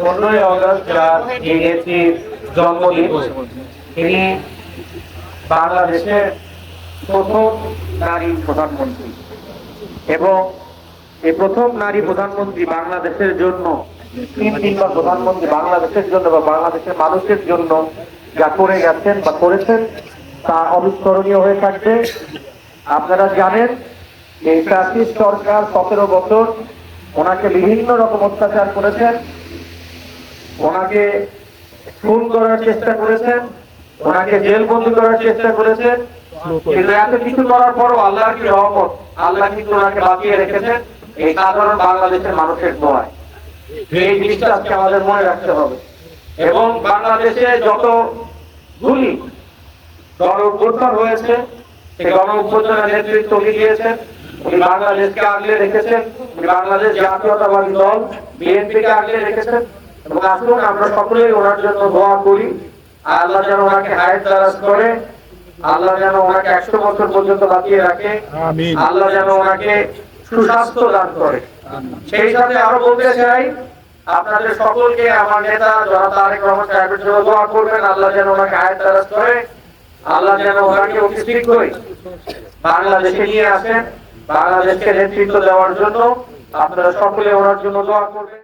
15ই August যার নেত্রীর জন্মদিন, তিনি বাংলাদেশের প্রথম নারী প্রধানমন্ত্রী এবং এই প্রথম নারী প্রধানমন্ত্রী বাংলাদেশের জন্য, তিনবার প্রধানমন্ত্রী বাংলাদেশের জন্য বা বাংলাদেশের মানুষের জন্য যা করে গেছেন বা করেছেন তা অবিস্মরণীয় হয়ে থাকবে। আপনারা জানেন এই ফ্যাসিস্ট সরকার 17 বছর ওনাকে বিভিন্ন রকম অত্যাচার করেছেন, ওনাকে খুন করার চেষ্টা করেছেন, ওনাকে জেলবন্দি করার চেষ্টা করেছেন। কিন্তু এত কিছু করার পরও আল্লাহর কি রহমত, আল্লাহ কিন্তু ওনাকে বাঁচিয়ে রেখেছেন এই সাধারণ বাংলাদেশের মানুষের দোয়ায়। এই জিনিসটা আজকে আমাদের মনে রাখতে হবে। এবং বাংলাদেশে যত গুলি গণ অভ্যুত্থান হয়েছে, সেই গণ অভ্যুত্থানের নেতৃত্ব উনি দিয়েছেন, উনি বাংলাদেশকে আগলে রেখেছেন, উনি বাংলাদেশ জাতীয়তাবাদী দল বিএনপিকে আগলে রেখেছেন। এবং আসুন আমরা সকলেই ওনার জন্য দোয়া করি, আল্লাহ যেন ওনাকে হায়াত দারাজ করে, আল্লাহ যেন ওনাকে 100 বছর পর্যন্ত বাঁচিয়ে রাখে, আল্লাহ যেন ওনাকে সুস্বাস্থ্য দান করে। সেই সাথে আরো বলতে চাই, আপনাদের সকলকে আমার নেতা জনাব তারেক রহমান সাহেবের জন্য দোয়া করবেন, আল্লাহ যেন ওনাকে হায়াত দারাজ করে, আল্লাহ যেন ওনাকে অতি শীঘ্রই বাংলাদেশে নিয়ে আসেন, বাংলাদেশকে নেতৃত্ব দেওয়ার জন্য। আপনারা সকলে ওনার জন্য দোয়া করবেন।